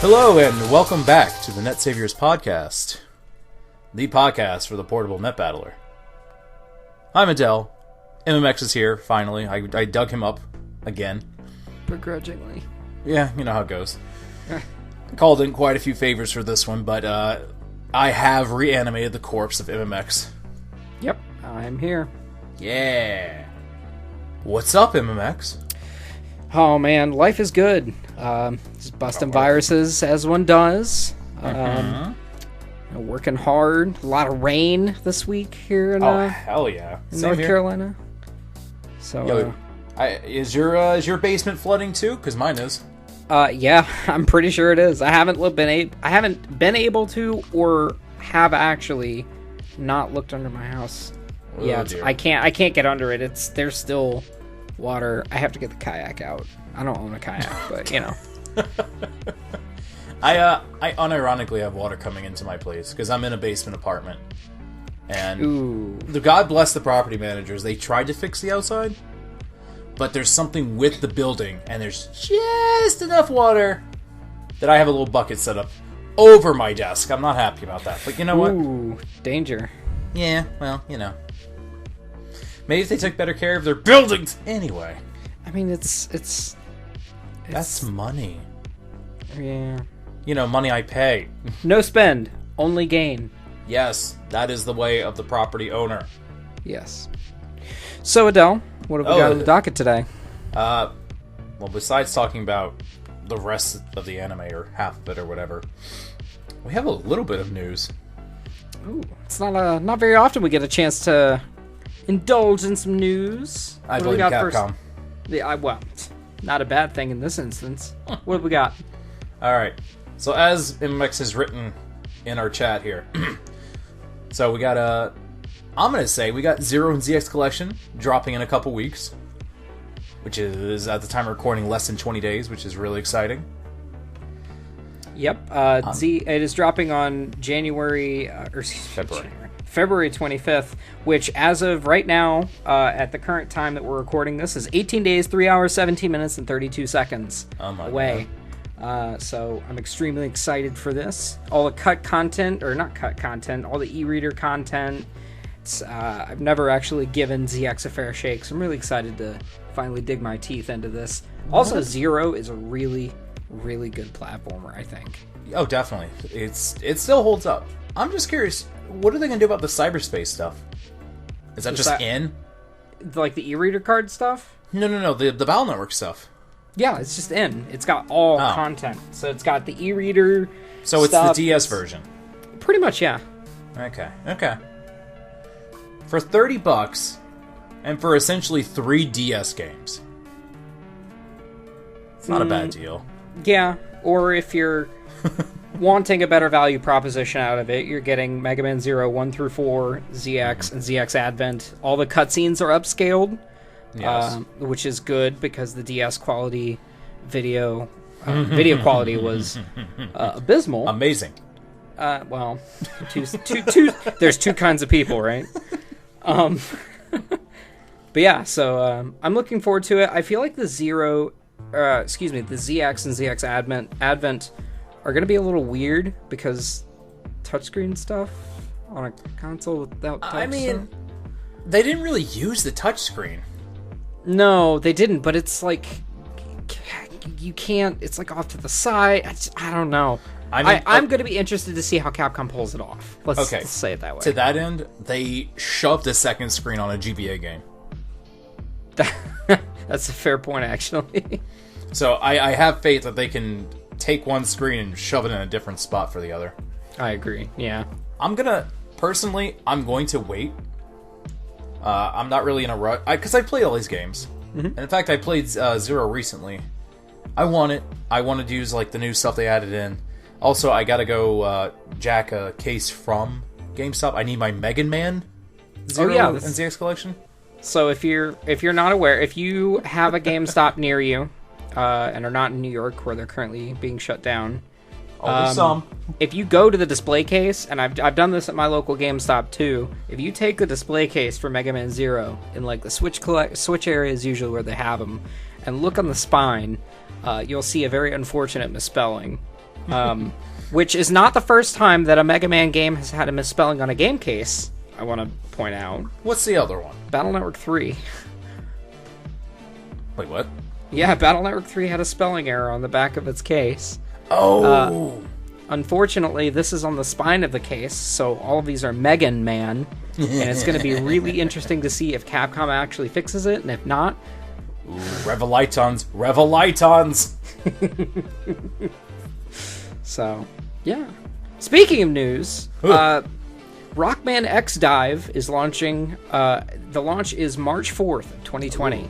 Hello and welcome back to the Net Saviors Podcast, the podcast for the portable net battler. I'm Adell. MMX is here, finally. I dug him up again. Begrudgingly. Yeah, you know how it goes. Called in quite a few favors for this one, but I have reanimated the corpse of MMX. Yep, I'm here. Yeah. What's up, MMX? Oh man, life is good. Just busting viruses as one does. Working hard. A lot of rain this week here in, hell yeah. in North Carolina. So, is your basement flooding too? Because mine is. Yeah, I'm pretty sure it is. I haven't been able to, or have actually not looked under my house. Oh, yeah, dear. I can't get under it. There's still water. I have to get the kayak out. I don't own a kayak, but you know. I unironically have water coming into my place because I'm in a basement apartment. And God bless the property managers. They tried to fix the outside, but there's something with the building, and there's just enough water that I have a little bucket set up over my desk. I'm not happy about that, but you know what? Ooh, danger. Yeah, well, you know. Maybe if they took better care of their buildings. Anyway. I mean, it's that's money. Yeah. You know, money I pay. No spend, only gain. Yes, that is the way of the property owner. Yes. So, Adell, what have we got on the docket today? Well, besides talking about the rest of the anime, or half of it, or whatever, we have a little bit of news. Ooh, it's not very often we get a chance to indulge in some news. I blame Capcom. Well, not a bad thing in this instance. What have we got? Alright, so as MMX has written in our chat here, so we got I'm going to say we got Zero and ZX Collection dropping in a couple weeks, which is, at the time of recording, less than 20 days, which is really exciting. Yep, it is dropping on February 25th, which as of right now, at the current time that we're recording this, is 18 days, 3 hours, 17 minutes, and 32 seconds away. So I'm extremely excited for this. All the all the e-reader content. I've never actually given ZX a fair shake, so I'm really excited to finally dig my teeth into this. Also, Zero is a really, really good platformer, I think. Oh, definitely. It still holds up. I'm just curious, what are they going to do about the cyberspace stuff? Is that just in? Like the e-reader card stuff? No, the Battle Network stuff. Yeah, it's just in. It's got all content. So it's got the e-reader So it's stuff. the DS version? Pretty much, yeah. Okay. For $30, and for essentially 3 DS games. It's not a bad deal. Yeah, or if you're wanting a better value proposition out of it, you're getting Mega Man Zero 1 through 4, ZX, and ZX Advent. All the cutscenes are upscaled, yes. Which is good because the DS quality video quality was abysmal. Amazing. Well, there's two kinds of people, right? But yeah, so I'm looking forward to it. I feel like the ZX and ZX Advent are going to be a little weird because touchscreen stuff on a console without touch. I mean, they didn't really use the touchscreen. No, they didn't, but it's like you can't. It's like off to the side. I don't know. I'm going to be interested to see how Capcom pulls it off. Let's say it that way. To that end, they shoved a second screen on a GBA game. That's a fair point, actually. So I have faith that they can take one screen and shove it in a different spot for the other. I agree, yeah. I'm going to wait. I'm not really in a rush, because I played all these games. Mm-hmm. And in fact, I played Zero recently. I want it. I wanted to use like the new stuff they added in. Also, I gotta go jack a case from GameStop. I need my Mega Man Zero and ZX Collection. So if you're not aware, if you have a GameStop near you and are not in New York where they're currently being shut down, if you go to the display case, and I've done this at my local GameStop too, if you take the display case for Mega Man Zero in like the Switch area is usually where they have them, and look on the spine, you'll see a very unfortunate misspelling Which is not the first time that a Mega Man game has had a misspelling on a game case, I want to point out. What's the other one? Battle Network 3. Wait, what? Yeah, Battle Network 3 had a spelling error on the back of its case. Oh! Unfortunately, this is on the spine of the case, so all of these are Megan Man, and it's going to be really interesting to see if Capcom actually fixes it, and if not... Ooh, Revelitons! Revelitons! So, yeah. Speaking of news, RockmanEXE Dive is launching. The launch is March 4th, 2020.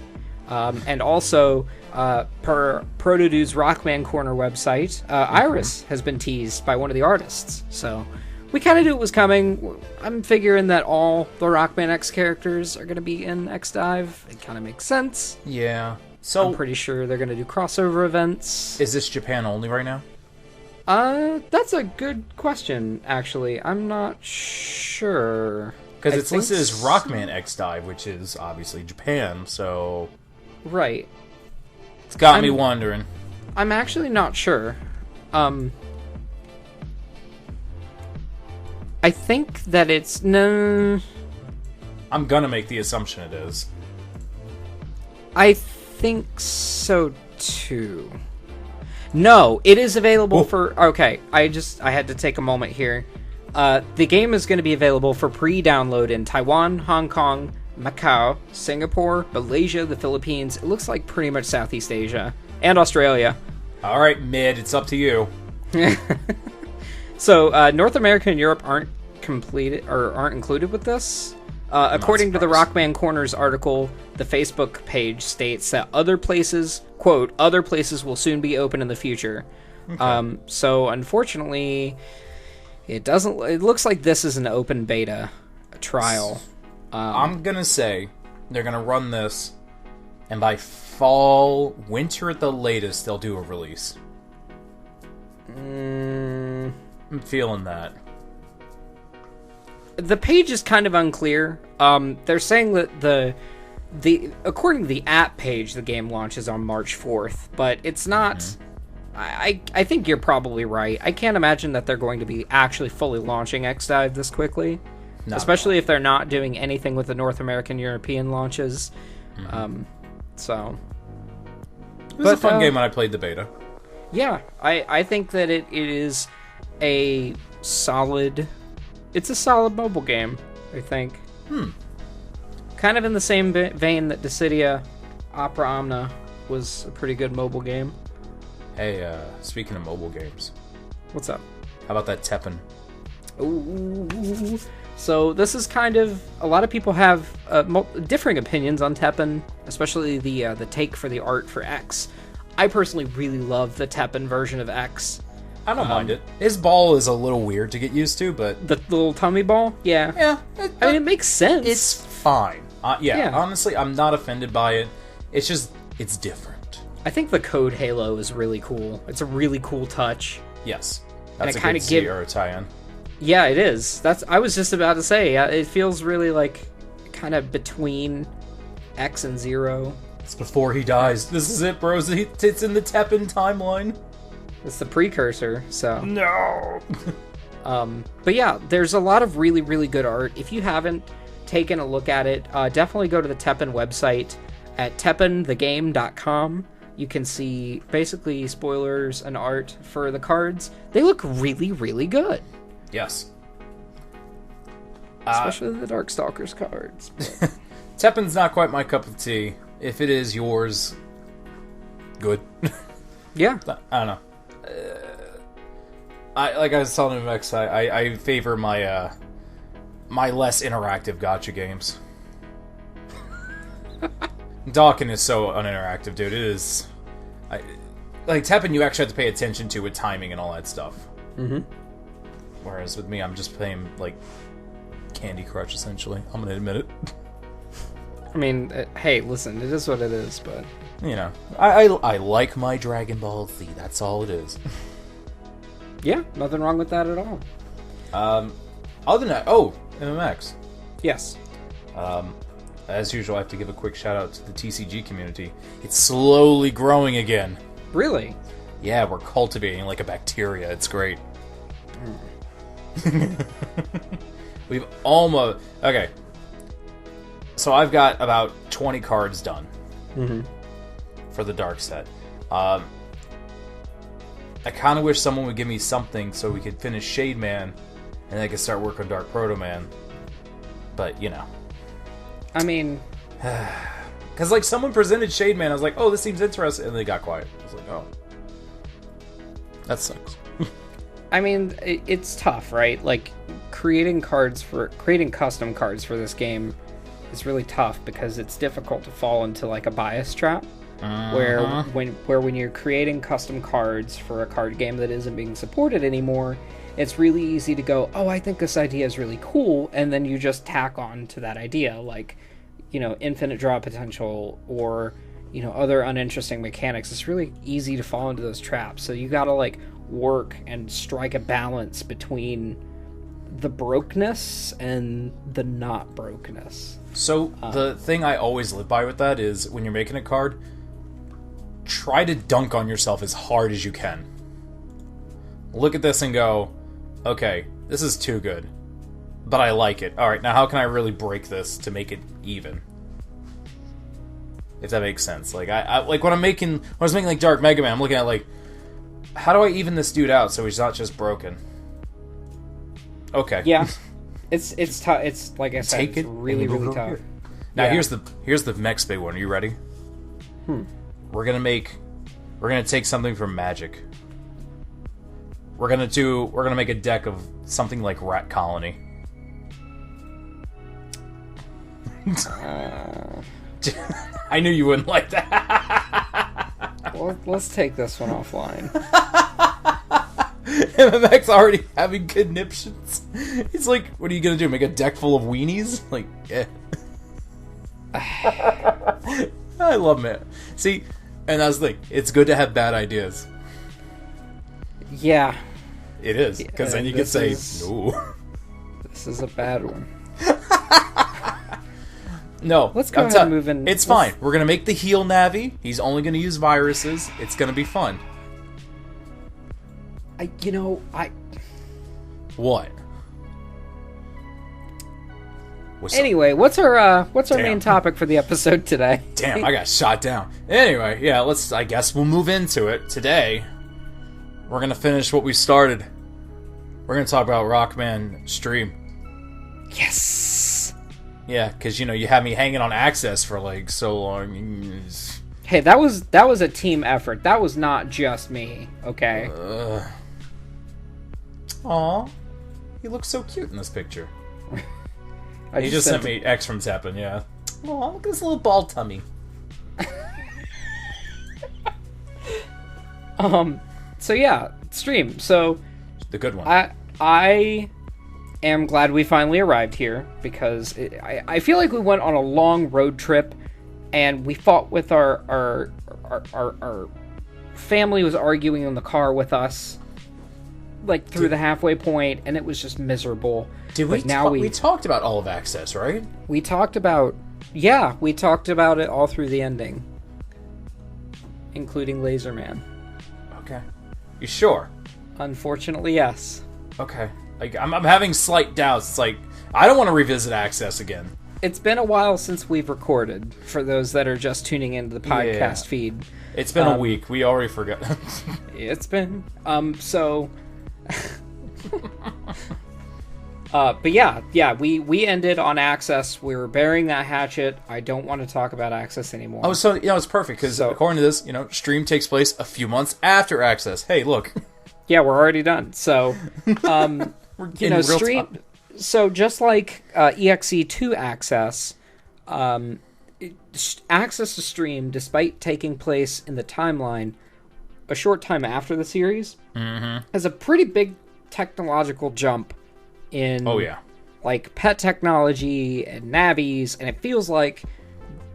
And also, per Protodude's Rockman Corner website, Iris has been teased by one of the artists. So, we kind of knew it was coming. I'm figuring that all the RockmanEXE characters are going to be in X Dive. It kind of makes sense. Yeah. So I'm pretty sure they're going to do crossover events. Is this Japan only right now? That's a good question, actually. I'm not sure. Because it's listed as RockmanEXE Dive, which is obviously Japan, so... Right. It's got me wondering. I'm actually not sure. I think that it's... No... I'm gonna make the assumption it is. I think so, too. No, it is available for... Okay, I had to take a moment here. The game is going to be available for pre-download in Taiwan, Hong Kong, Macau, Singapore, Malaysia, the Philippines. It looks like pretty much Southeast Asia. And Australia. Alright, mid, it's up to you. So, North America and Europe aren't included with this. According to the Rockman Corners article, the Facebook page states that other places, quote, other places will soon be open in the future. Okay. So unfortunately, it looks like this is an open beta trial. I'm gonna say they're gonna run this, and by fall, winter at the latest, they'll do a release. I'm feeling that. The page is kind of unclear. They're saying that the according to the app page, the game launches on March 4th, but it's not. Mm-hmm. I think you're probably right. I can't imagine that they're going to be actually fully launching X-Dive this quickly, especially if they're not doing anything with the North American, European launches. Mm-hmm. It was a fun game when I played the beta. Yeah, I think that it is a solid. It's a solid mobile game, I think. Kind of in the same vein that Dissidia Opera Omnia was a pretty good mobile game. Hey, speaking of mobile games. What's up? How about that Teppen? Ooh. So this is kind of... A lot of people have differing opinions on Teppen, especially the take for the art for X. I personally really love the Teppen version of X. I don't mind it. His ball is a little weird to get used to, but... The little tummy ball? Yeah. Yeah. I mean, it makes sense. It's fine. Yeah, honestly, I'm not offended by it. It's just, it's different. I think the Code Halo is really cool. It's a really cool touch. Yes. That's a good Sierra tie-in. Yeah, it is. I was just about to say, it feels really like kind of between X and Zero. It's before he dies. This is it, bros. It's in the Teppen timeline. It's the precursor, so... No! But yeah, there's a lot of really, really good art. If you haven't taken a look at it, definitely go to the Teppen website at teppenthegame.com. You can see basically spoilers and art for the cards. They look really, really good. Yes. Especially the Darkstalkers cards. Teppen's not quite my cup of tea. If it is yours, good. Yeah. I don't know. Like I was telling MMX, I favor my my less interactive gacha games. Dawkins is so uninteractive, dude. It is. Like Teppen, you actually have to pay attention to with timing and all that stuff. Mm-hmm. Whereas with me, I'm just playing like Candy Crush, essentially. I'm gonna admit it. I mean, hey, listen, it is what it is, but you know, I like my Dragon Ball Z. That's all it is. Yeah, nothing wrong with that at all. Other than that, MMX. Yes. As usual, I have to give a quick shout out to the TCG community. It's slowly growing again. Really? Yeah, we're cultivating like a bacteria. It's great. We've almost... Okay. So I've got about 20 cards done. For the dark set. I kind of wish someone would give me something so we could finish Shade Man, and I could start work on Dark Proto Man. But, you know. I mean... Because, like, someone presented Shade Man, I was like, oh, this seems interesting, and they got quiet. I was like, oh. That sucks. I mean, it's tough, right? Like, creating custom cards for this game is really tough because it's difficult to fall into, like, a bias trap. Where when you're creating custom cards for a card game that isn't being supported anymore, it's really easy to go, oh, I think this idea is really cool, and then you just tack on to that idea, like, you know, infinite draw potential or, you know, other uninteresting mechanics. It's really easy to fall into those traps. So you gotta, like, work and strike a balance between the brokenness and the not brokenness. So the thing I always live by with that is when you're making a card, try to dunk on yourself as hard as you can. Look at this and go, okay, this is too good, but I like it. Alright, now how can I really break this to make it even? If that makes sense. Like, I like when I was making like Dark Mega Man, I'm looking at like, how do I even this dude out so he's not just broken? Okay. Yeah. It's tough. It's, like I said, Take it's really, really tough. Here. Now here's the next big one. Are you ready? We're gonna take something from Magic. We're gonna make a deck of something like Rat Colony. I knew you wouldn't like that. Well, let's take this one offline. MMX already having conniptions. He's like, what are you gonna do? Make a deck full of weenies? Like, yeah. I love it. See, and I was like, it's good to have bad ideas. Yeah. It is, because then you can say, no. This is a bad one. No. Let's go ahead and move in. It's fine. We're going to make the heal Navi. He's only going to use viruses. It's going to be fun. What? Anyway, what's our main topic for the episode today? Damn, I got shot down. Anyway, yeah, I guess we'll move into it. Today, we're going to finish what we started. We're going to talk about Rockman Stream. Yes! Yeah, because, you had me hanging on Access for, like, so long. Hey, that was a team effort. That was not just me, okay? Aw. He looks so cute in this picture. He just sent me X from Tappin', yeah. Aw, look at this little ball tummy. So yeah, Stream. So the good one. I am glad we finally arrived here because I feel like we went on a long road trip and we fought with our family was arguing in the car with us like through the halfway point, and it was just miserable. We talked about all of Access, right? We talked about it all through the ending, including Laserman. Okay. You sure? Unfortunately, yes. Okay. I'm having slight doubts. It's like, I don't want to revisit Access again. It's been a while since we've recorded, for those that are just tuning into the podcast feed. It's been a week. We already forgot. It's been. But yeah, we ended on Access. We were burying that hatchet. I don't want to talk about Access anymore. Oh, so yeah, it's perfect because according to this, Stream takes place a few months after Access. Hey, look. Yeah, we're already done. So, Stream. Time. So just like EXE2 Access, Access to Stream, despite taking place in the timeline a short time after the series, has a pretty big technological jump in like pet technology and navies, and it feels like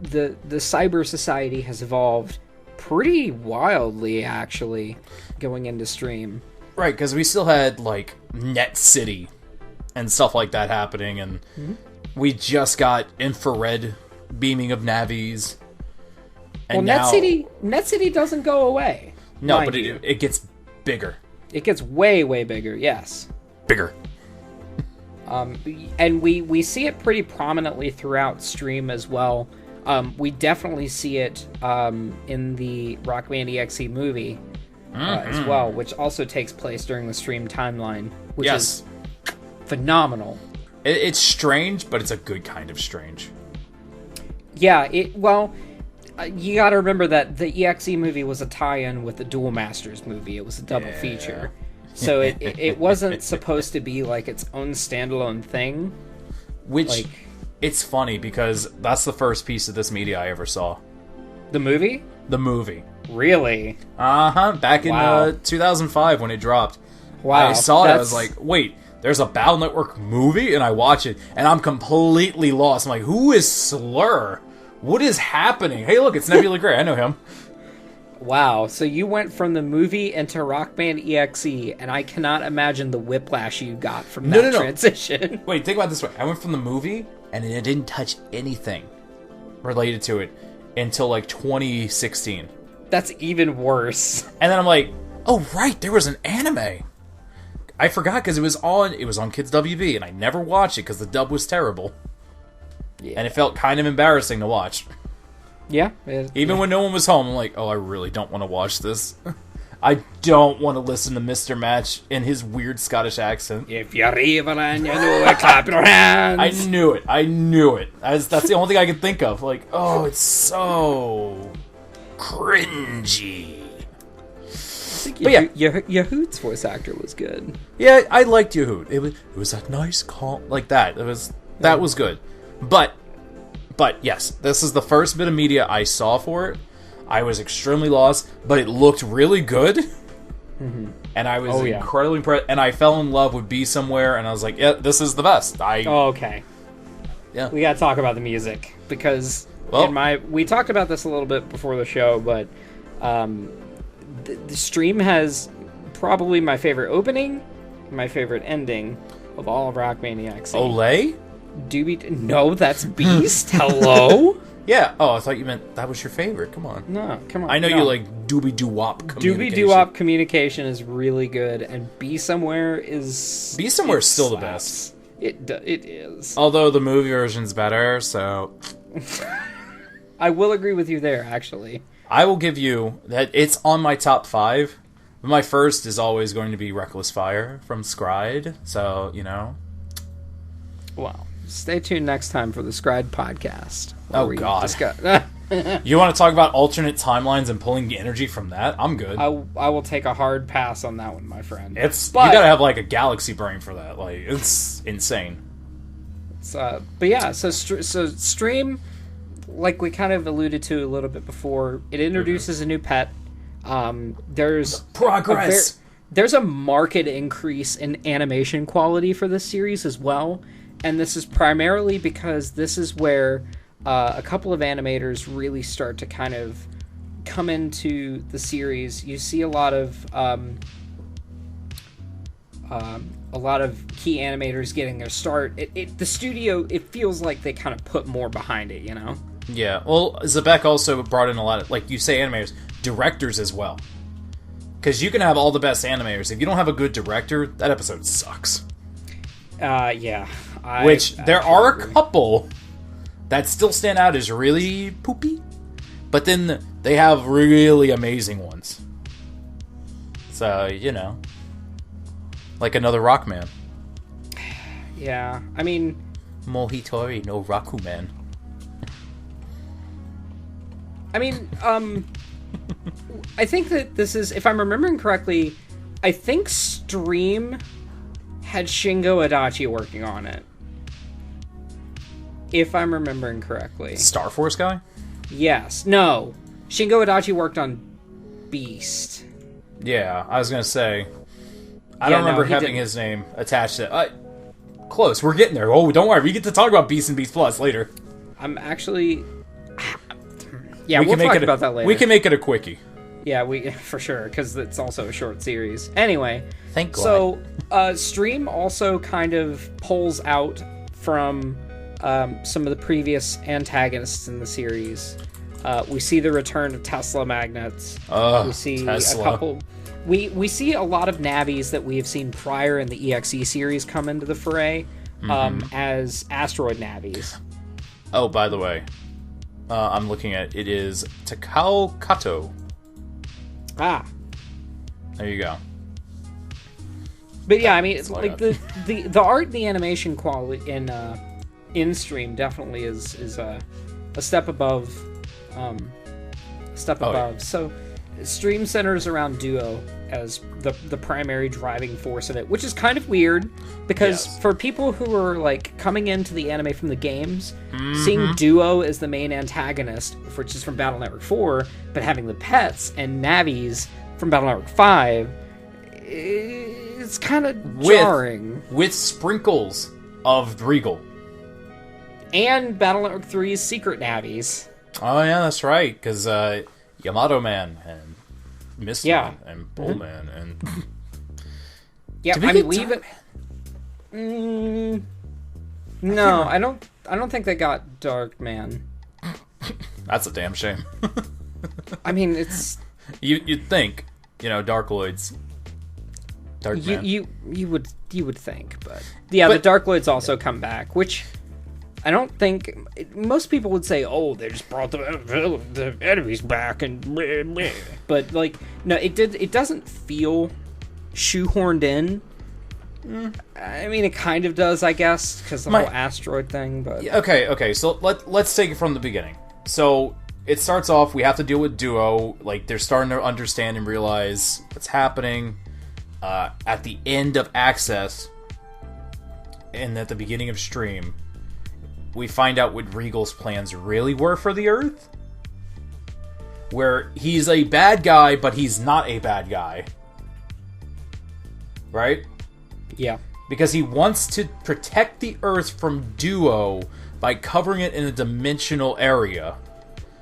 the cyber society has evolved pretty wildly actually going into Stream. Right, because we still had like Net City and stuff like that happening, and we just got infrared beaming of navies. And Net City doesn't go away. No, but it gets bigger. It gets way, way bigger, yes. Bigger. And we see it pretty prominently throughout Stream as well. We definitely see it in the RockmanEXE movie as well, which also takes place during the Stream timeline, which is phenomenal. It's strange, but it's a good kind of strange. Yeah, you gotta remember that the EXE movie was a tie-in with the Duel Masters movie. It was a double feature. So it wasn't supposed to be like its own standalone thing. Which, it's funny because that's the first piece of this media I ever saw. The movie? The movie. Really? Uh-huh. Back in 2005 when it dropped. Wow. I saw it, I was like, wait, there's a Battle Network movie? And I watch it, and I'm completely lost. I'm like, who is Slur? What is happening? Hey, look, it's Nebula Gray. I know him. Wow, so you went from the movie into RockmanEXE, and I cannot imagine the whiplash you got from that transition. Wait, think about it this way. I went from the movie, and it didn't touch anything related to it until, 2016. That's even worse. And then I'm like, oh, right, there was an anime. I forgot, because it was on Kids WB, and I never watched it, because the dub was terrible. Yeah. And it felt kind of embarrassing to watch. Yeah. Even when no one was home, I'm like, oh, I really don't want to watch this. I don't want to listen to Mr. Match in his weird Scottish accent. If you're evil and you know it, clap your hands. I knew it. That's the only thing I could think of. Like, oh, it's so cringy. I think Yahoo's voice actor was good. Yeah, I liked Yahoo. It was that nice calm, like that. That was good. But yes, this is the first bit of media I saw for it. I was extremely lost, but it looked really good. Mm-hmm. And I was incredibly impressed. And I fell in love with Be Somewhere, and I was like, yeah, this is the best. Okay. Yeah. We gotta talk about the music, because we talked about this a little bit before the show, but the Stream has probably my favorite opening, my favorite ending of all of RockmanEXE. Olay? No, that's Beast. Hello? Yeah. Oh, I thought you meant that was your favorite. Come on. No, come on. I know you like Doobie-Doo-Wop communication. Doobie-Doo-Wop communication is really good, and Be Somewhere is still the best. It is. Although the movie version's better, so... I will agree with you there, actually. I will give you that it's on my top 5. My first is always going to be Reckless Fire from Scried, so, you know. Wow. Stay tuned next time for the Scried podcast. Oh, God. You want to talk about alternate timelines and pulling energy from that? I'm good. I will take a hard pass on that one, my friend. You gotta have, a galaxy brain for that. It's insane. But yeah, so Stream, like we kind of alluded to a little bit before, it introduces a new pet. There's progress. There's a marked increase in animation quality for this series as well. And this is primarily because this is where a couple of animators really start to kind of come into the series. You see a lot of key animators getting their start. The studio, it feels like they kind of put more behind it, you know? Yeah. Well, Zebek also brought in a lot of, like you say, animators, directors as well. Because you can have all the best animators. If you don't have a good director, that episode sucks. Yeah. There are a couple that still stand out as really poopy, but then they have really amazing ones. So, you know. Like another Rockman. Yeah, I mean... Mohitori no Rakuman. I mean, I think that this is, if I'm remembering correctly, I think Stream had Shingo Adachi working on it. If I'm remembering correctly. Star Force guy? Yes. No. Shingo Adachi worked on Beast. Yeah, I was going to say. I don't remember having his name attached to it. Close. We're getting there. Oh, don't worry. We get to talk about Beast and Beast Plus later. I'm actually... Yeah, we'll talk about that later. We can make it a quickie. Yeah, for sure, because it's also a short series. Anyway. Thank God. So, Stream also kind of pulls out from some of the previous antagonists in the series. We see the return of Tesla magnets. We see Tesla. a couple. We see a lot of navies that we have seen prior in the EXE series come into the fray as asteroid navies. Oh, by the way, I'm looking at it is Takao Kato. Ah, there you go. But yeah, I mean, it's like the art and the animation quality in stream definitely is a step above. Above. So, stream centers around Duo as the primary driving force of it, which is kind of weird because for people who are like coming into the anime from the games, seeing Duo as the main antagonist, which is from Battle Network 4, but having the pets and navies from Battle Network 5, it's kind of jarring. With sprinkles of Regal. And Battle Network 3's secret navies. Oh yeah, that's right, because Yamato Man and Mist Man and Bull Man and... Yeah, I mean, we even... no, I don't think they got Dark Man. That's a damn shame. I mean, it's... You'd think, Darkloids. Dark Man. You would think, but... Yeah, the Darkloids also come back, which... I don't think... Most people would say, oh, they just brought the enemies back and... But, like, no, it doesn't feel shoehorned in. I mean, it kind of does, I guess, because the whole asteroid thing, but... Okay, so let's take it from the beginning. So, it starts off, we have to deal with Duo, like, they're starting to understand and realize what's happening. At the end of Access, and at the beginning of Stream... we find out what Regal's plans really were for the Earth. Where he's a bad guy, but he's not a bad guy. Right? Yeah. Because he wants to protect the Earth from Duo by covering it in a dimensional area.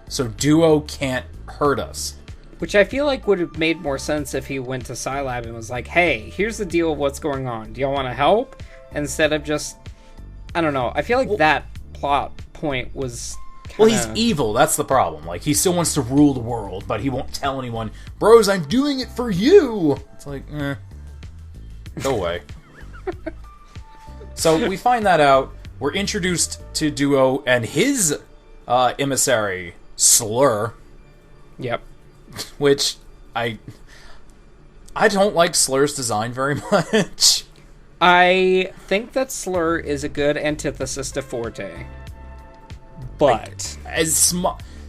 So Duo can't hurt us. Which I feel like would have made more sense if he went to Scilab and was like, hey, here's the deal of what's going on. Do y'all want to help? Instead of just... I don't know. I feel like that plot point was kinda... Well, he's evil, that's the problem. Like, he still wants to rule the world, but he won't tell anyone, bros, I'm doing it for you! It's like, go away. So, we find that out, we're introduced to Duo and his emissary, Slur. Yep. Which, I don't like Slur's design very much. I think that Slur is a good antithesis to Forte. But...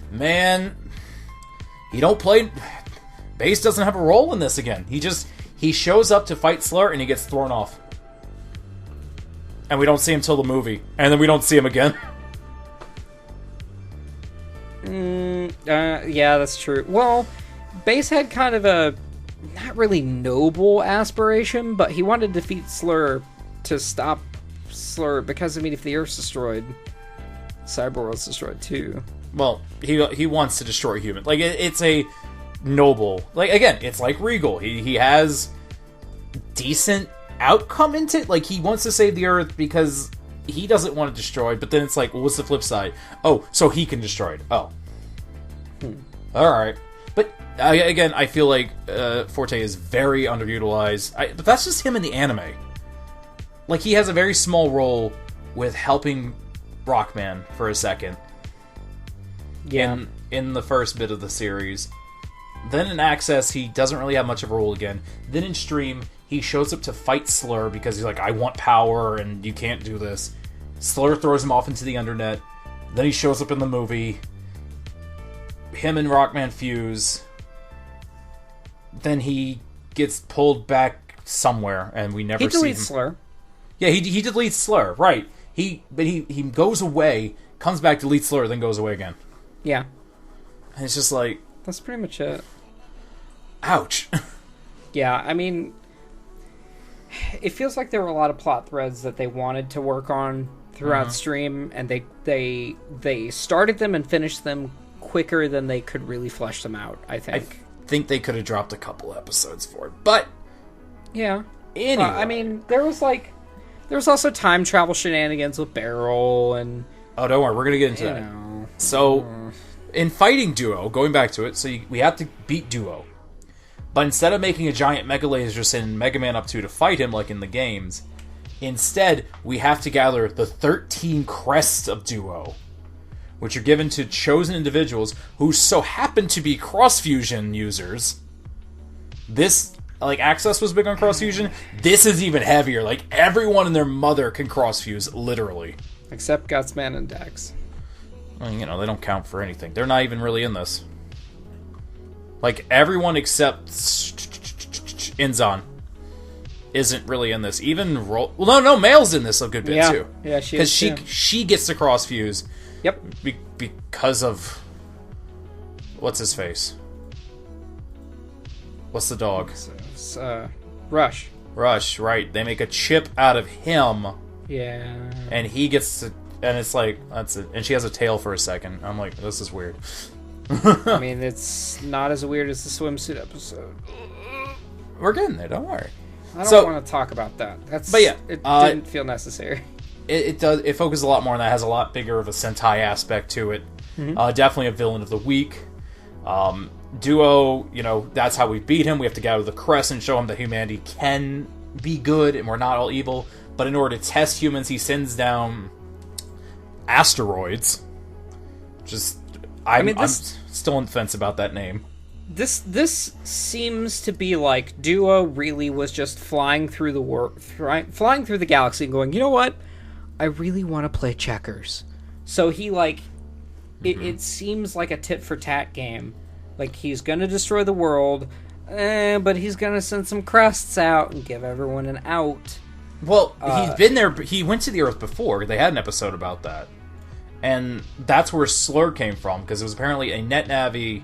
Man, he don't play... Base doesn't have a role in this again. He shows up to fight Slur and he gets thrown off. And we don't see him till the movie. And then we don't see him again. Yeah, that's true. Well, Base had kind of a... not really noble aspiration, but he wanted to defeat Slur to stop Slur, because, I mean, if the Earth's destroyed, Cyberworld's destroyed too. Well, he wants to destroy human. Like, it's a noble... Like, again, it's like Regal. He has decent outcome into it. Like, he wants to save the Earth because he doesn't want it destroyed, but then it's like, well, what's the flip side? Oh, so he can destroy it. Oh. Alright. But again, I feel like Forte is very underutilized. But that's just him in the anime. Like, he has a very small role with helping Rockman for a second. Yeah. In the first bit of the series. Then in Access, he doesn't really have much of a role again. Then in Stream, he shows up to fight Slur because he's like, I want power and you can't do this. Slur throws him off into the Undernet. Then he shows up in the movie. Him and Rockman fuse. Then he gets pulled back somewhere, and we never see him. He deletes Slur. Yeah, he deletes Slur, right. He goes away, comes back, deletes Slur, then goes away again. Yeah. And it's just like... That's pretty much it. Ouch. Yeah, I mean... It feels like there were a lot of plot threads that they wanted to work on throughout Stream, and they started them and finished them quicker than they could really flesh them out, I think. I think they could have dropped a couple episodes for it, but... Yeah. Anyway. I mean, there was also time travel shenanigans with Beryl, and... Oh, don't worry, we're gonna get into that. Know. So, in fighting Duo, going back to it, so we have to beat Duo. But instead of making a giant Mega Laser send Mega Man up to fight him like in the games, instead we have to gather the 13 crests of Duo, which are given to chosen individuals who so happen to be cross-fusion users. This, like, Access was big on cross-fusion. This is even heavier. Like, everyone and their mother can cross-fuse, literally. Except Gutsman and Dex. Well, you know, they don't count for anything. They're not even really in this. Like, everyone except Inzon isn't really in this. Even Well, no, Male's in this a good bit, too. Yeah, she is, because she gets to cross-fuse. Yep. Because of... What's his face? What's the dog? Rush. Rush, right. They make a chip out of him. Yeah. And he gets to... And it's like, that's it. And she has a tail for a second. I'm like, this is weird. I mean, it's not as weird as the swimsuit episode. We're getting there, don't worry. I don't want to talk about that. But yeah, it didn't feel necessary. It does. It focuses a lot more on that. It has a lot bigger of a Sentai aspect to it. Mm-hmm. Definitely a villain of the week. Duo, you know, that's how we beat him. We have to gather the crest and show him that humanity can be good and we're not all evil. But in order to test humans, he sends down asteroids. I'm still on the fence about that name. This seems to be like Duo really was just flying through flying through the galaxy and going, you know what? I really want to play checkers. So he it seems like a tit for tat game. Like he's gonna destroy the world, but he's gonna send some crests out and give everyone an out. Well, he's been there. He went to the Earth before. They had an episode about that. And that's where Slur came from, because it was apparently a net navi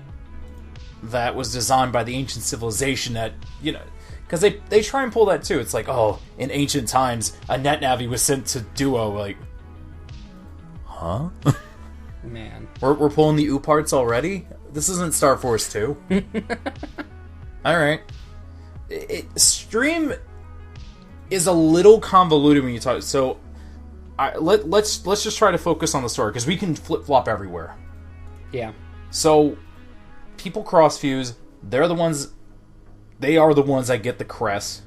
that was designed by the ancient civilization that, you know, because they try and pull that too. It's like, oh, in ancient times, a net navi was sent to Duo, like, huh? Man. We're pulling the U parts already? This isn't Star Force 2. Alright. Stream is a little convoluted when you talk, so... let's just try to focus on the story, because we can flip-flop everywhere. Yeah. So, people cross-fuse. They are the ones that get the crest.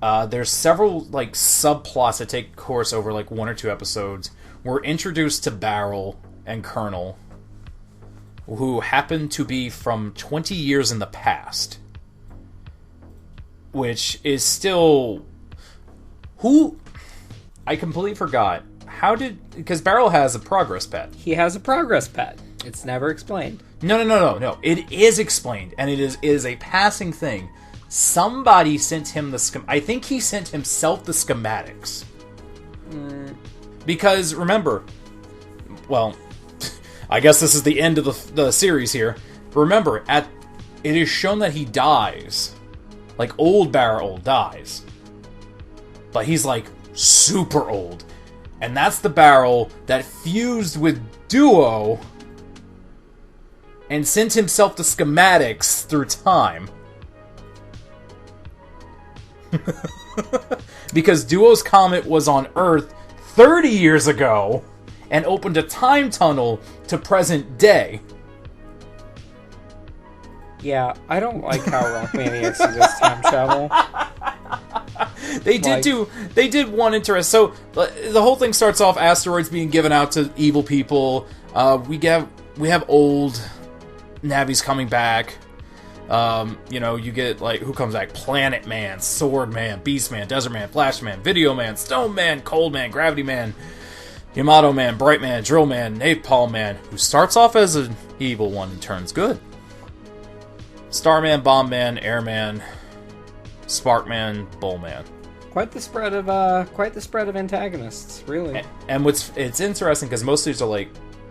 There's several, like, subplots that take course over, like, 1 or 2 episodes. We're introduced to Barrel and Colonel, who happen to be from 20 years in the past. Which is still... I completely forgot. Because Barrel has a progress pad. He has a progress pad. It's never explained. No. It is explained, and it is a passing thing. Somebody sent him I think he sent himself the schematics. Because, remember... Well, I guess this is the end of the series here. Remember, it is shown that he dies. Like, old Barrel dies. But he's, like... super old. And that's the Barrel that fused with Duo and sent himself the schematics through time. Because Duo's comet was on Earth 30 years ago and opened a time tunnel to present day. Yeah, I don't like how RockmanEXE does time travel. They did one interest. So the whole thing starts off asteroids being given out to evil people. We have old navis coming back. You know, you get, like, who comes back? Planet Man, Sword Man, Beast Man, Desert Man, Flash Man, Video Man, Stone Man, Cold Man, Gravity Man, Yamato Man, Bright Man, Drill Man, Napalm Man, who starts off as an evil one and turns good. Starman, Bomb Man, Airman, Sparkman, Bullman. Quite the spread of antagonists, really. And it's interesting because most of these are like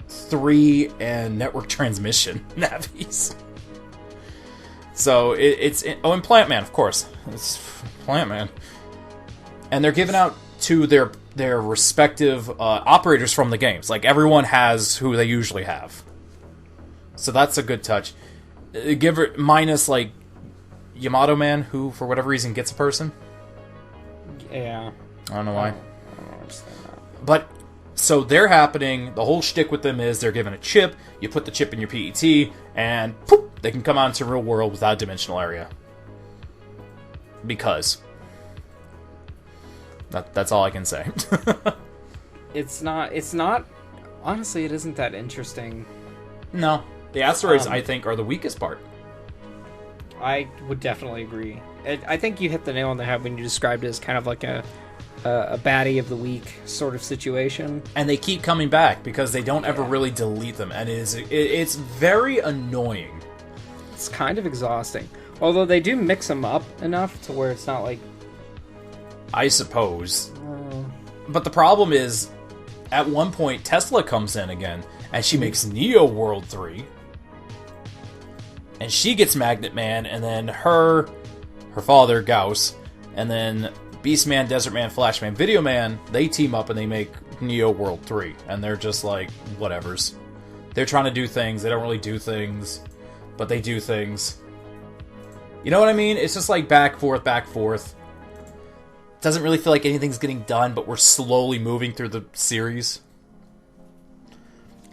3 and network transmission navis. So and Plant Man, of course, it's Plant Man, and they're given out to their respective operators from the games. Like, everyone has who they usually have, so that's a good touch. Give it minus, like, Yamato Man, who for whatever reason gets a person. Yeah. I don't know why. I don't understand that. But So they're happening. The whole shtick with them is they're given a chip. You put the chip in your PET, and poof, they can come out into real world without a dimensional area. Because. That's all I can say. It's not. Honestly, it isn't that interesting. No. The asteroids, I think, are the weakest part. I would definitely agree. I think you hit the nail on the head when you described it as kind of like a baddie of the week sort of situation. And they keep coming back because they don't ever really delete them. And it's very annoying. It's kind of exhausting. Although they do mix them up enough to where it's not like... I suppose. But the problem is, at one point, Tesla comes in again, and she makes Neo World 3. And she gets Magnet Man, and then her father, Gauss, and then Beastman, Desert Man, Flashman, Video Man, they team up and they make Neo World 3. And they're just like, whatevers. They're trying to do things, they don't really do things, but they do things. You know what I mean? It's just like back, forth, back, forth. Doesn't really feel like anything's getting done, but we're slowly moving through the series.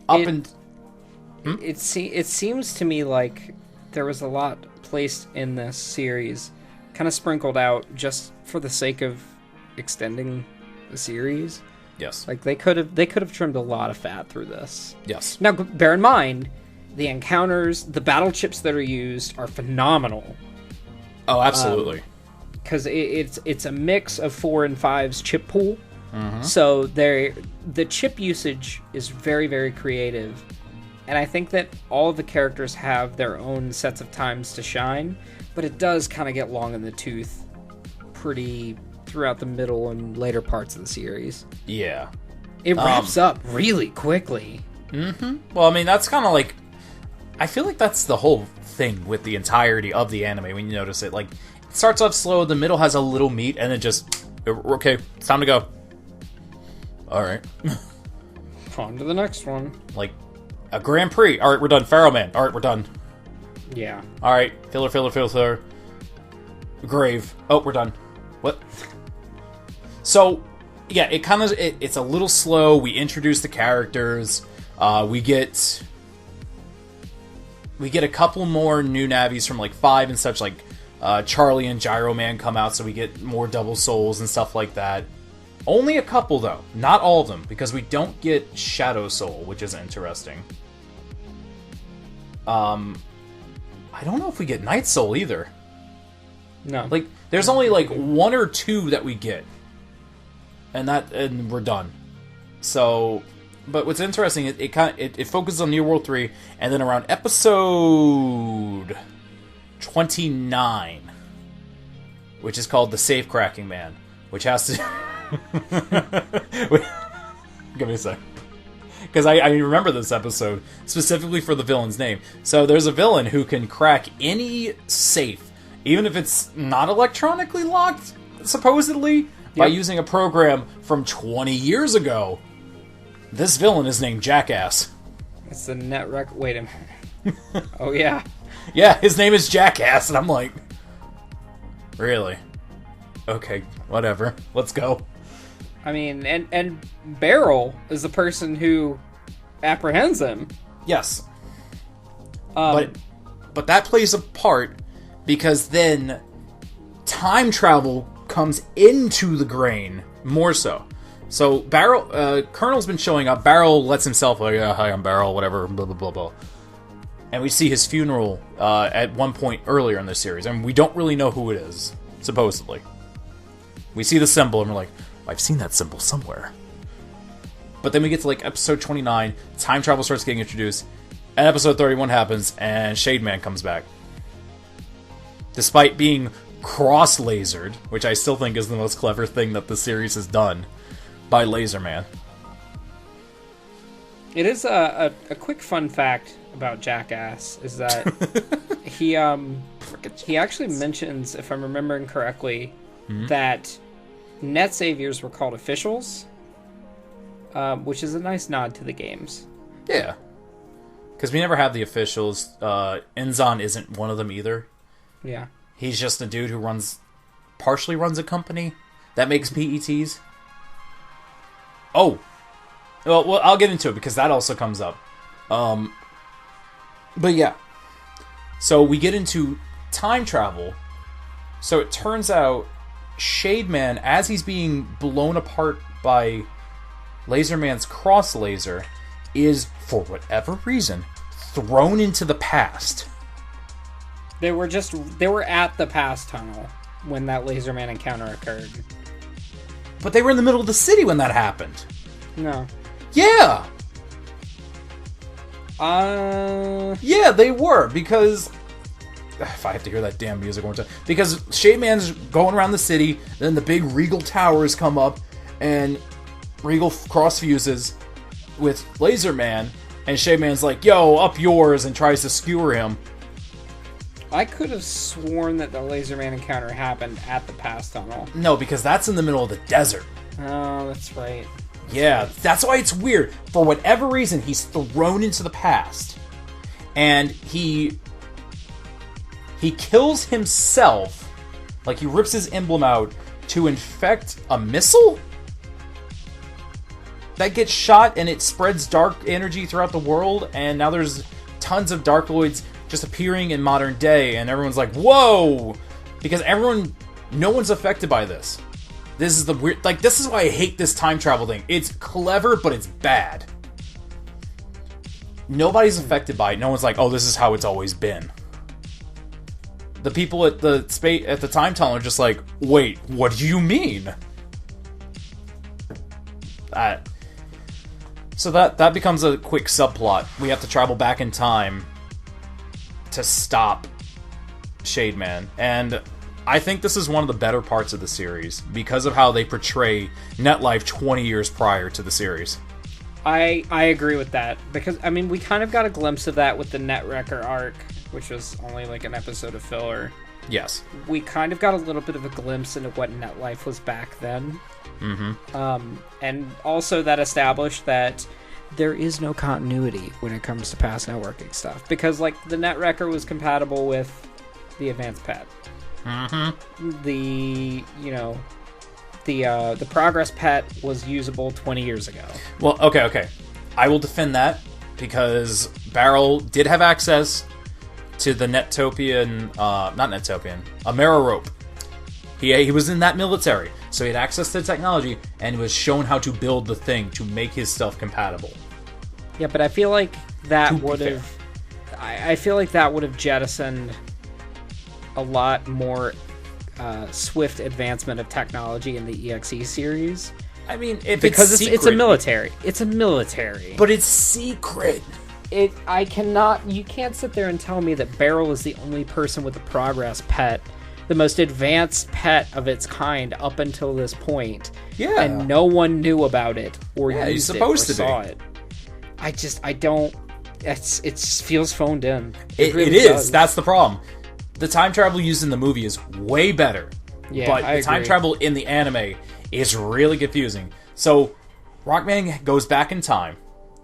It seems to me like there was a lot placed in this series, kind of sprinkled out just for the sake of extending the series. Yes. Like they could have trimmed a lot of fat through this. Yes. Now, bear in mind, the encounters, the battle chips that are used are phenomenal. Oh, absolutely. Because it's a mix of 4 and 5's chip pool. Mm-hmm. So the chip usage is very, very creative. And I think that all of the characters have their own sets of times to shine, but it does kind of get long in the tooth pretty throughout the middle and later parts of the series. Yeah. It wraps up really quickly. Mm-hmm. Well, I mean, that's kind of like... I feel like that's the whole thing with the entirety of the anime when you notice it. Like, it starts off slow, the middle has a little meat, and then just... Okay, it's time to go. Alright. On to the next one. Like... A Grand Prix. Alright, we're done. Pharaoh Man. Alright, we're done. Yeah. Alright, filler. Grave. Oh, we're done. What? So, yeah, it kind of... It's a little slow. We introduce the characters. We get a couple more new Navis from, like, 5 and such, like... Charlie and Gyro Man come out, so we get more Double Souls and stuff like that. Only a couple, though. Not all of them, because we don't get Shadow Soul, which is interesting. I don't know if we get Night Soul, either. No. Like, there's only, like, 1 or 2 that we get. And we're done. So, but what's interesting, it focuses on New World 3, and then around episode 29, which is called The Safe Cracking Man, which has to... Give me a sec. Because I remember this episode specifically for the villain's name. So there's a villain who can crack any safe, even if it's not electronically locked, supposedly, by using a program from 20 years ago. This villain is named Jackass. It's the net rec... Wait a minute. Oh, yeah. Yeah, his name is Jackass, and I'm like... Really? Okay, whatever. Let's go. I mean, and Beryl is the person who apprehends him. Yes. But that plays a part because then time travel comes into the grain more so. So Colonel's been showing up. Beryl lets himself like, yeah, hi, I'm Beryl, whatever, blah blah blah blah. And we see his funeral at one point earlier in the series, and we don't really know who it is, supposedly. We see the symbol, and we're like, I've seen that symbol somewhere. But then we get to, like, episode 29, time travel starts getting introduced, and episode 31 happens, and Shade Man comes back. Despite being cross-lasered, which I still think is the most clever thing that the series has done, by Laser Man. It is a quick fun fact about Jackass, is that he actually mentions, if I'm remembering correctly, that Net Saviors were called officials, which is a nice nod to the games. Yeah. Because we never have the officials. Enzon isn't one of them either. Yeah. He's just a dude who partially runs a company that makes PETs. Oh! Well, I'll get into it because that also comes up. But yeah. So we get into time travel. So it turns out Shademan, as he's being blown apart by Laserman's cross laser, is, for whatever reason, thrown into the past. They were at the past tunnel when that Laserman encounter occurred. But they were in the middle of the city when that happened. No. Yeah! Yeah, they were, because... If I have to hear that damn music one more time. Because Shademan's going around the city, then the big Regal towers come up, and Regal cross-fuses with Laserman, and Shademan's like, yo, up yours, and tries to skewer him. I could have sworn that the Laserman encounter happened at the past tunnel. No, because that's in the middle of the desert. Oh, that's right. That's why it's weird. For whatever reason, he's thrown into the past. And he kills himself. Like, he rips his emblem out to infect a missile? That gets shot, and it spreads dark energy throughout the world, and now there's tons of Darkloids just appearing in modern day, and everyone's like, whoa! Because no one's affected by this. This is the weird... Like, this is why I hate this time travel thing. It's clever, but it's bad. Nobody's affected by it. No one's like, oh, this is how it's always been. The people at the time tunnel are just like, wait, what do you mean? So that becomes a quick subplot. We have to travel back in time to stop Shademan. And I think this is one of the better parts of the series because of how they portray NetLife 20 years prior to the series. I agree with that, because, I mean, we kind of got a glimpse of that with the Netwrecker arc, which was only like an episode of filler. Yes. We kind of got a little bit of a glimpse into what NetLife was back then. Mm-hmm. And also that established that there is no continuity when it comes to past networking stuff, because, like, the Netwrecker was compatible with the Advanced Pet. Mm-hmm. The Progress Pet was usable 20 years ago. Well, okay. I will defend that, because Barrel did have access to the Amera rope. He was in that military, so he had access to the technology, and he was shown how to build the thing to make his stuff compatible. Yeah, but I feel like that would have... I feel like that would have jettisoned a lot more swift advancement of technology in the EXE series. I mean, because it's a military. It's a military. But it's secret. You can't sit there and tell me that Beryl is the only person with a Progress Pet, the most advanced pet of its kind up until this point. Yeah. And no one knew about it or used it or saw it. I don't... It feels phoned in. It really is. Does. That's the problem. The time travel used in the movie is way better. Yeah, but I the time agree. travel in the anime is really confusing. So, Rockman goes back in time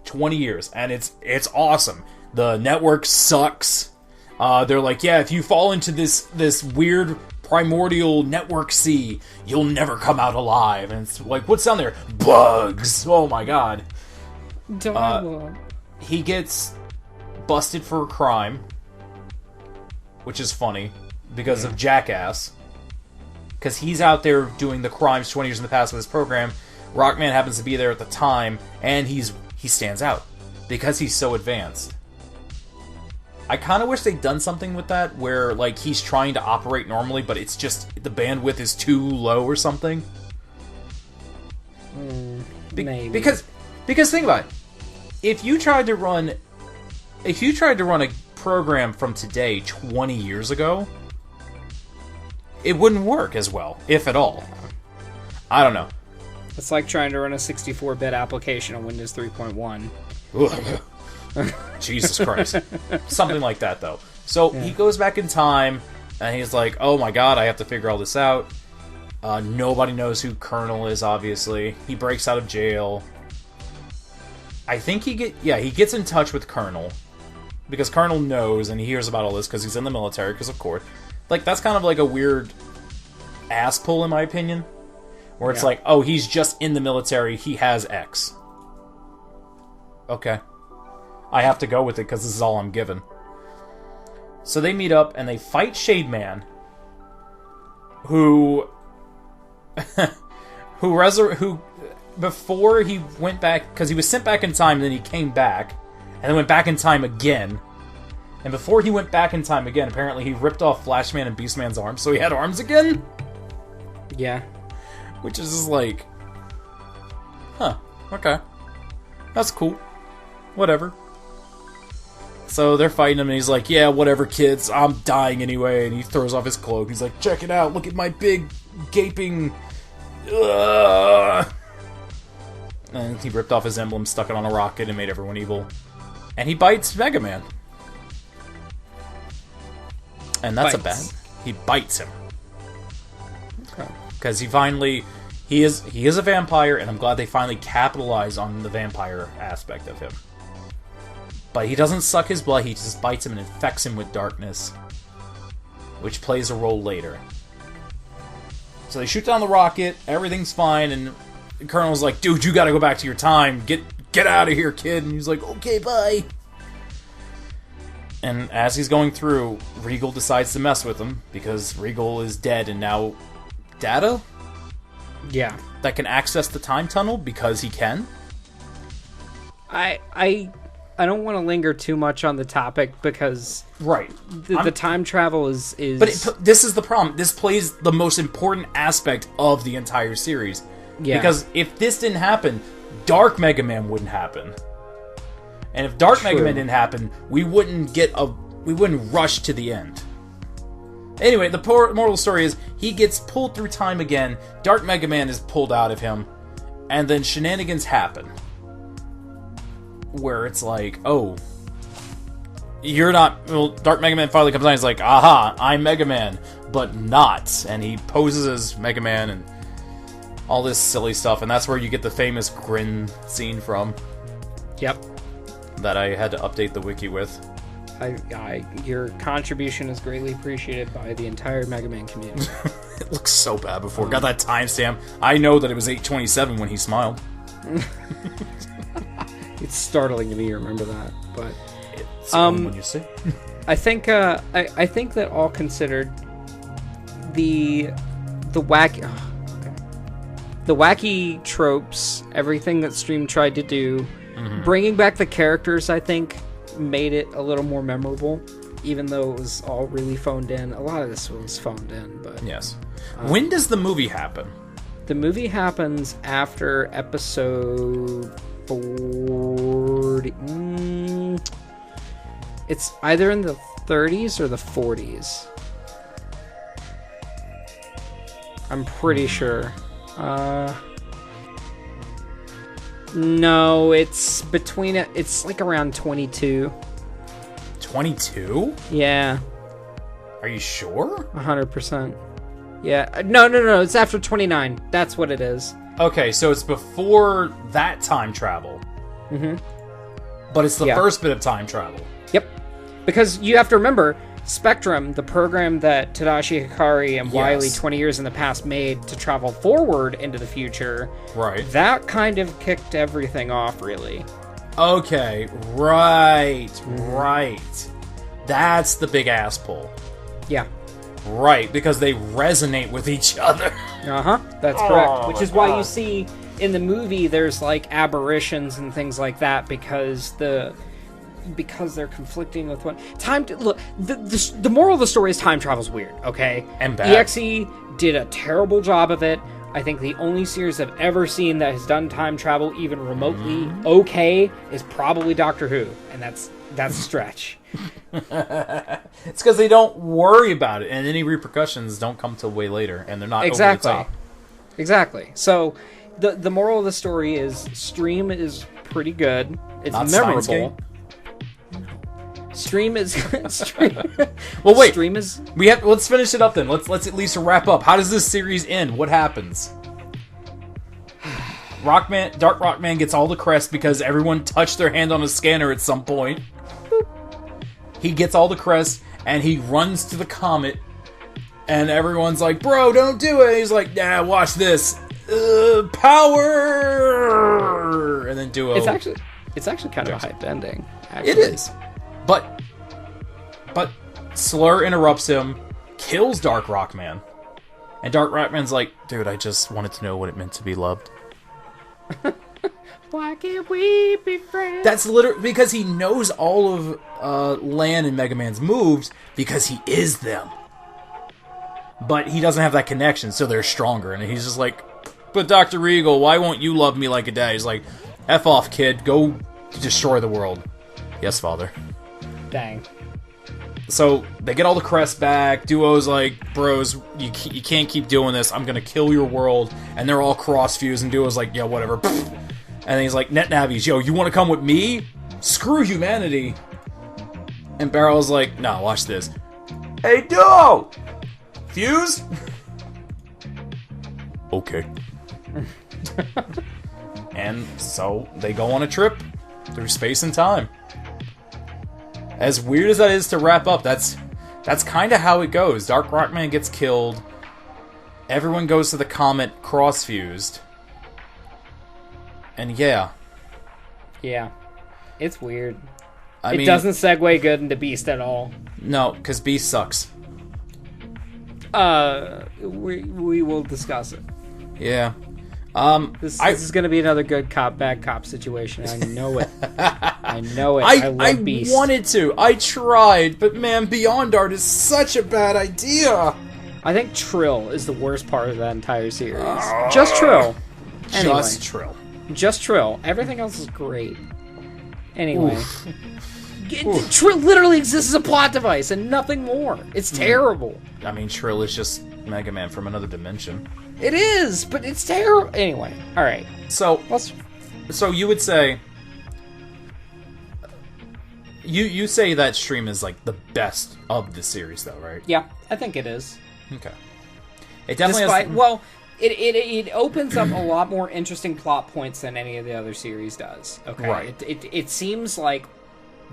20 years, and it's awesome. The network sucks. They're like, yeah, if you fall into this weird primordial network sea, you'll never come out alive. And it's like, what's down there? Bugs. Oh my god. He gets busted for a crime, which is funny because of Jackass. Because he's out there doing the crimes 20 years in the past with his program. Rockman happens to be there at the time, and he stands out because he's so advanced. I kind of wish they'd done something with that, where, like, he's trying to operate normally, but it's just the bandwidth is too low or something. Maybe. Because think about it. If you tried to run a program from today 20 years ago, it wouldn't work as well, if at all. I don't know. It's like trying to run a 64-bit application on Windows 3.1. Jesus Christ. Something like that, though. So he goes back in time, and he's like, oh my god, I have to figure all this out. Nobody knows who Colonel is, obviously. He breaks out of jail. I think he gets in touch with Colonel, because Colonel knows, and he hears about all this because he's in the military, because of course. Like, that's kind of like a weird ass pull, in my opinion. Where it's like, oh, he's just in the military, he has X. okay. I have to go with it because this is all I'm given. So they meet up and they fight Shade Man, who before he went back, because he was sent back in time, and then he came back, and then went back in time again. And before he went back in time again, apparently he ripped off Flashman and Beastman's arms, so he had arms again? Yeah. Which is just like, huh, okay. That's cool. Whatever. So they're fighting him, and he's like, yeah, whatever, kids, I'm dying anyway. And he throws off his cloak. He's like, check it out, look at my big, gaping... Ugh. And he ripped off his emblem, stuck it on a rocket, and made everyone evil. And he bites Mega Man. And that's he bites him. Okay. Because he is a vampire, and I'm glad they finally capitalize on the vampire aspect of him. But he doesn't suck his blood, he just bites him and infects him with darkness. Which plays a role later. So they shoot down the rocket, everything's fine, and the Colonel's like, dude, you gotta go back to your time, get out of here, kid. And he's like, okay, bye. And as he's going through, Regal decides to mess with him, because Regal is dead, and now Data? Yeah. That can access the time tunnel, because he can? I don't want to linger too much on the topic, because right, the time travel is... But this is the problem. This plays the most important aspect of the entire series. Yeah. Because if this didn't happen, Dark Mega Man wouldn't happen. And if Dark Mega Man didn't happen, we wouldn't rush to the end. Anyway, the moral of the story is, he gets pulled through time again, Dark Mega Man is pulled out of him, and then shenanigans happen. Where it's like, oh, you're not... Well, Dark Mega Man finally comes out and he's like, aha, I'm Mega Man, but not. And he poses as Mega Man and all this silly stuff, and that's where you get the famous grin scene from. Yep. That I had to update the wiki with. Your contribution is greatly appreciated by the entire Mega Man community. It looks so bad before. Got that timestamp. I know that it was 8:27 when he smiled. It's startling to me you remember that, but it's when you see. I think that all considered, the wacky tropes, everything that Stream tried to do, bringing back the characters, I think, made it a little more memorable, even though it was all really phoned in. A lot of this was phoned in, but yes. When does the movie happen? The movie happens after episode 40. It's either in the 30s or the 40s. I'm pretty sure. No, it's between it. It's like around 22. 22? Yeah. Are you sure? 100%. Yeah. No. It's after 29. That's what it is. Okay, so it's before that time travel. Mm-hmm. But it's the first bit of time travel. Yep. Because you have to remember, Spectrum, the program that Tadashi Hikari and Wily 20 years in the past made to travel forward into the future, right? That kind of kicked everything off, really. Okay, right. That's the big ass pull. Yeah. Right, because they resonate with each other. Uh-huh, that's correct. Which is why you see in the movie there's like aberrations and things like that, because they're conflicting with what look. The moral of the story is time travel's weird, okay? And bad. EXE did a terrible job of it. I think the only series I've ever seen that has done time travel even remotely okay is probably Doctor Who, and that's a stretch. It's because they don't worry about it, and any repercussions don't come till way later, and they're not over the top. Exactly. So the moral of the story is Stream is pretty good. It's not memorable. Stream is Stream. Well, wait. Stream is. Let's finish it up then. Let's at least wrap up. How does this series end? What happens? Dark Rockman gets all the crest because everyone touched their hand on a scanner at some point. He gets all the crest and he runs to the comet, and everyone's like, "Bro, don't do it." And he's like, "Nah, watch this, power," and then do a It's actually kind of a hype ending. Actually. It is. But Slur interrupts him, kills Dark Rockman. And Dark Rockman's like, dude, I just wanted to know what it meant to be loved. Why can't we be friends? That's literally because he knows all of Lan and Mega Man's moves because he is them. But he doesn't have that connection, so they're stronger. And he's just like, but Dr. Regal, why won't you love me like a dad? He's like, F off, kid. Go destroy the world. Yes, father. Dang. So they get all the crests back. Duo's like, bros, you can't keep doing this. I'm going to kill your world. And they're all cross-fused. And Duo's like, yeah, whatever. And then he's like, Net Navies, yo, you want to come with me? Screw humanity. And Barrel's like, no, watch this. Hey, Duo! Fuse? Okay. And so they go on a trip through space and time. As weird as that is to wrap up, that's kind of how it goes. Dark Rockman gets killed. Everyone goes to the comet cross-fused. And yeah. Yeah. It's weird. I mean, it doesn't segue good into Beast at all. No, because Beast sucks. We will discuss it. Yeah. This is going to be another good cop, bad cop situation. I know it. I know it. I love Beast. I wanted to. I tried, but man, Beyond Art is such a bad idea. I think Trill is the worst part of that entire series. Just Trill. Anyway. Just Trill. Just Trill. Everything else is great. Anyway. Trill literally exists as a plot device and nothing more. It's terrible. I mean, Trill is just Mega Man from another dimension. It is, but it's terrible. Anyway, all right. So you would say you say that Stream is like the best of the series, though, right? Yeah, I think it is. Okay. It definitely It opens up a lot more interesting plot points than any of the other series does. Okay, right. It seems like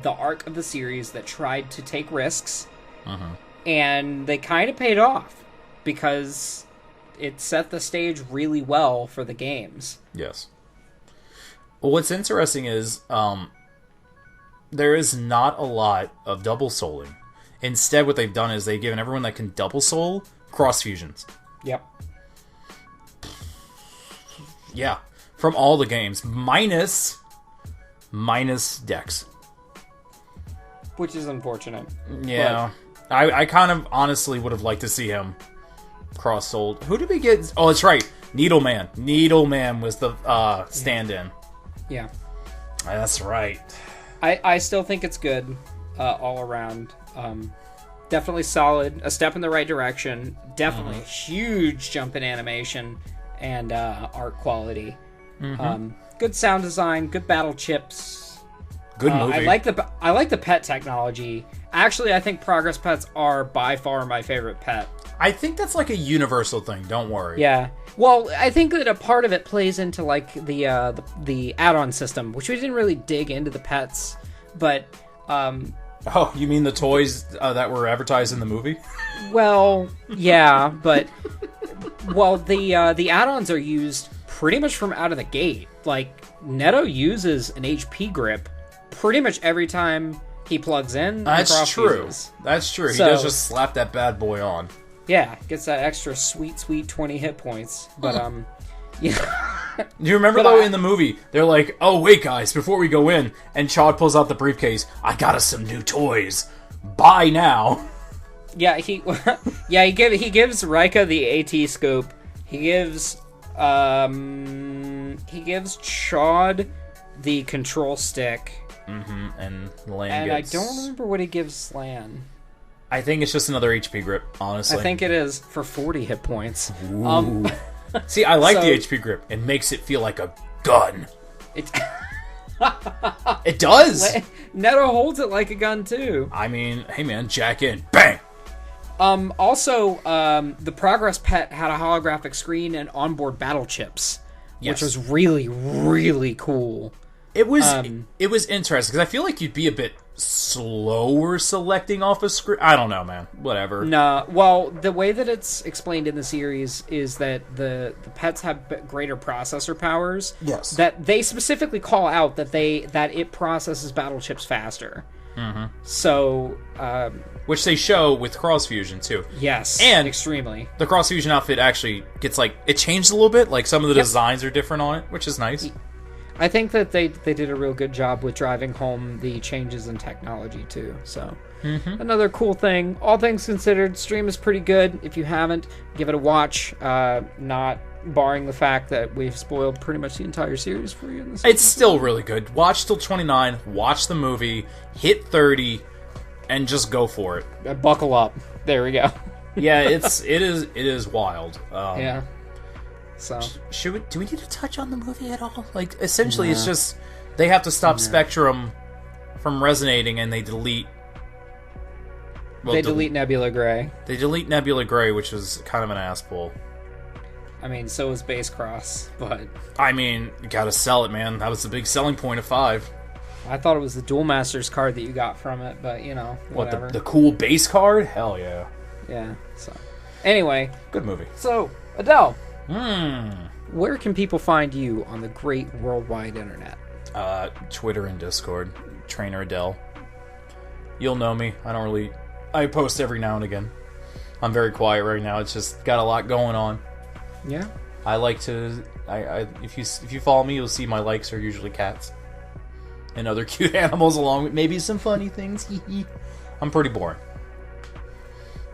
the arc of the series that tried to take risks, and they kind of paid off because it set the stage really well for the games. Yes. Well, what's interesting is there is not a lot of double souling. Instead, what they've done is they've given everyone that can double soul cross fusions. Yep. Yeah, from all the games, minus Dex, which is unfortunate. Yeah, I kind of honestly would have liked to see him cross-sold. Who did we get? Oh, that's right, Needleman. Needleman was the stand-in. Yeah, that's right. I still think it's good all around. Definitely solid. A step in the right direction. Definitely a huge jump in animation and art quality. Good sound design. Good battle chips. Good movie. I like the pet technology. Actually, I think Progress Pets are by far my favorite pet. I think that's like a universal thing. Don't worry. Yeah. Well, I think that a part of it plays into like the add-on system, which we didn't really dig into the pets, but. Oh, you mean the toys that were advertised in the movie? Well, yeah, but the add-ons are used pretty much from out of the gate. Like Netto uses an HP grip pretty much every time he plugs in. That's true. That's true. So, he does just slap that bad boy on. Yeah, gets that extra sweet 20 hit points. But yeah. Do you remember though in the movie they're like, "Oh wait, guys, before we go in," and Chad pulls out the briefcase. "I got us some new toys. Buy now." Yeah, he gives Rika the AT scoop. He gives Chad the control stick. And Lan and gets... I don't remember what he gives Lan. I think it's just another HP grip, honestly. I think it is for 40 hit points. See, I like the HP grip. It makes it feel like a gun. It does. Netto holds it like a gun too. I mean, hey man, jack in, bang. Also, the Progress Pet had a holographic screen and onboard battle chips, which was really, really cool. It was interesting, because I feel like you'd be a bit slower selecting off a screen. I don't know, man. Whatever. No, well, the way that it's explained in the series is that the pets have greater processor powers. Yes. That they specifically call out that it processes battle chips faster. Mm-hmm. So, which they show with cross fusion too. Yes, and extremely. The cross fusion outfit actually gets it changed a little bit. Like some of the designs are different on it, which is nice. I think that they did a real good job with driving home the changes in technology too. So another cool thing. All things considered, stream is pretty good. If you haven't, give it a watch. Not barring the fact that we've spoiled pretty much the entire series for you. It's still really good. Watch till 29. Watch the movie. Hit 30, and just go for it. Buckle up. There we go. Yeah, it is wild. Yeah. So do we need to touch on the movie at all? Like, essentially, it's just they have to stop Spectrum from resonating, and they delete. Well, they delete Nebula Gray. They delete Nebula Gray, which is kind of an ass pull. I mean, so is Base Cross, but I mean, you gotta sell it, man. That was the big selling point of 5. I thought it was the Duel Masters card that you got from it, but whatever. What, the cool base card? Hell yeah. Yeah. So, anyway, good movie. So, Adell. Where can people find you on the great worldwide internet? Twitter and Discord. Trainer Adell. You'll know me. I post every now and again. I'm very quiet right now. It's just got a lot going on. Yeah. I like to. If you follow me, you'll see my likes are usually cats and other cute animals, along with maybe some funny things. I'm pretty boring.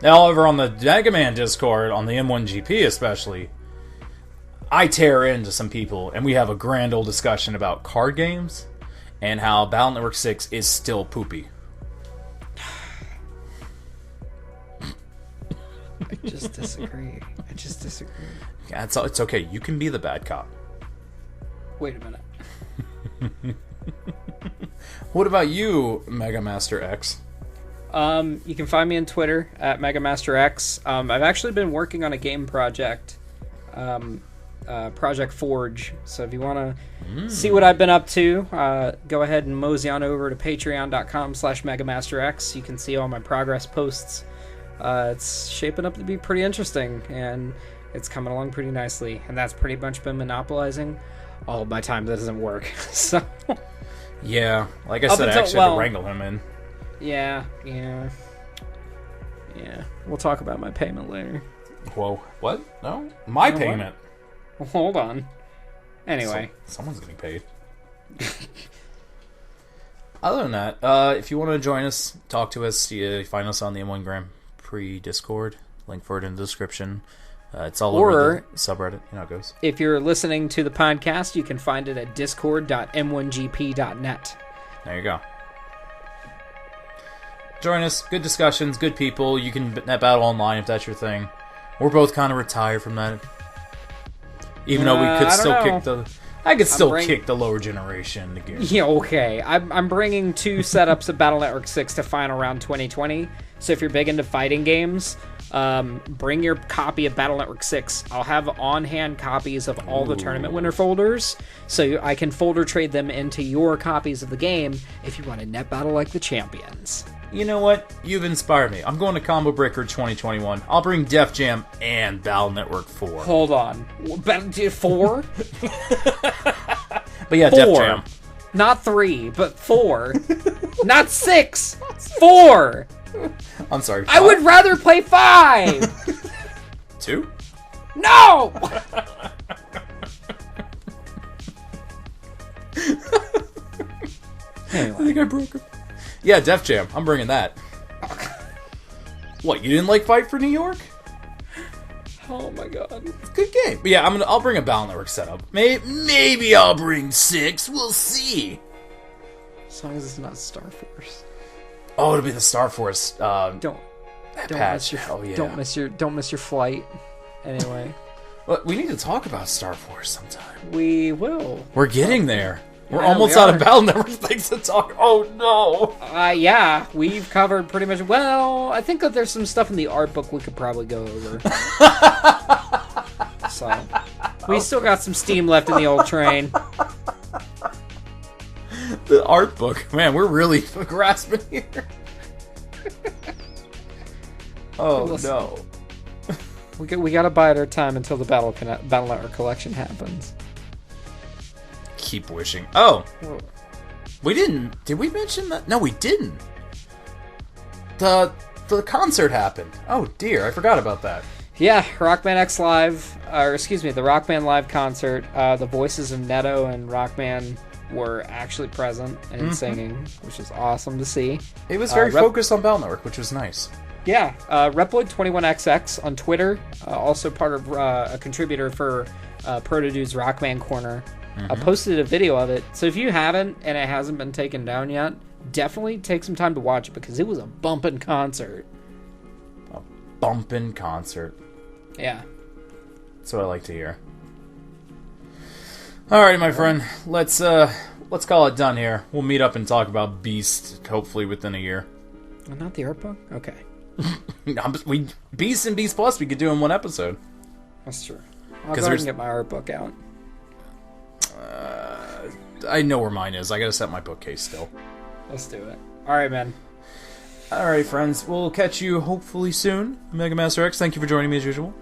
Now, over on the Mega Man Discord, on the M1GP especially, I tear into some people, and we have a grand old discussion about card games and how Battle Network 6 is still poopy. I just disagree. Yeah, it's okay. You can be the bad cop. Wait a minute. What about you, MegaMasterX? You can find me on Twitter at MegaMasterX. I've actually been working on a game project, Project Forge. So if you want to see what I've been up to, go ahead and mosey on over to patreon.com/MegaMasterX. You can see all my progress posts. It's shaping up to be pretty interesting, and it's coming along pretty nicely. And that's pretty much been monopolizing all of my time that doesn't work. So yeah, like I said, I actually had to wrangle him in. Yeah. We'll talk about my payment later. Whoa, what? No? My payment? What? Hold on. Anyway. Someone's getting paid. Other than that, if you want to join us, talk to us, you find us on the M1 Grand Prix Discord. Link for it in the description. It's all over the subreddit. You know how it goes. If you're listening to the podcast, you can find it at discord.m1gp.net. There you go. Join us. Good discussions, good people. You can battle online if that's your thing. We're both kind of retired from that. Even though we could still kick the... I could still kick the lower generation again. Yeah, okay. I'm bringing 2 setups of Battle Network 6 to Final Round 2020. So if you're big into fighting games, bring your copy of Battle Network 6. I'll have on-hand copies of all the tournament winner folders, so I can folder trade them into your copies of the game if you want to net battle like the champions. You know what? You've inspired me. I'm going to Combo Breaker 2021. I'll bring Def Jam and Battle Network 4. Hold on. 4? But yeah, 4. Def Jam. Not 3, but 4. Not 6. 4. I'm sorry. 5? I would rather play 5. 2? No! Anyway. I think I broke him. Yeah, Def Jam. I'm bringing that. What, you didn't like Fight for New York? Oh my god. It's a good game. But yeah, I'll bring a Battle Network setup. Maybe I'll bring 6. We'll see. As long as it's not Star Force. Oh, it'll be the Star Force. Don't miss your. Oh, yeah. Don't miss your flight. Anyway. Well, we need to talk about Star Force sometime. We will. We're getting there. We're almost out of Battle Network things to talk. Oh no. Yeah, we've covered pretty much. Well, I think that there's some stuff in the art book we could probably go over. So we still got some steam left in the old train. The art book. Man, we're really grasping here. Oh, Listen, no. We gotta bide our time until the Battle Network collection happens. Keep wishing. Oh. We didn't. Did we mention that? No, we didn't. The concert happened. Oh, dear. I forgot about that. Yeah, RockmanEXE Live, the Rockman Live concert. The voices of Neto and Rockman were actually present and singing, which was awesome to see. It was very focused on Battle Network, which was nice. Yeah, Reploid21XX on Twitter, also part of a contributor for Protodude's Rockman Corner, posted a video of it. So if you haven't and it hasn't been taken down yet, definitely take some time to watch it because it was a bumpin' concert. A bumpin' concert. Yeah. That's what I like to hear. Alright, my friend, let's call it done here. We'll meet up and talk about Beast, hopefully within a year. Not the art book? Okay. Beast and Beast Plus, we could do in one episode. That's true. I'll go ahead and get my art book out. I know where mine is. I gotta set my bookcase still. Let's do it. Alright, man. Alright, friends. We'll catch you hopefully soon. MegaMasterX, thank you for joining me as usual.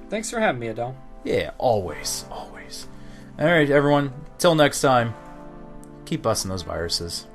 Thanks for having me, Adell. Yeah, always. Always. Alright, everyone. Till next time. Keep busting those viruses.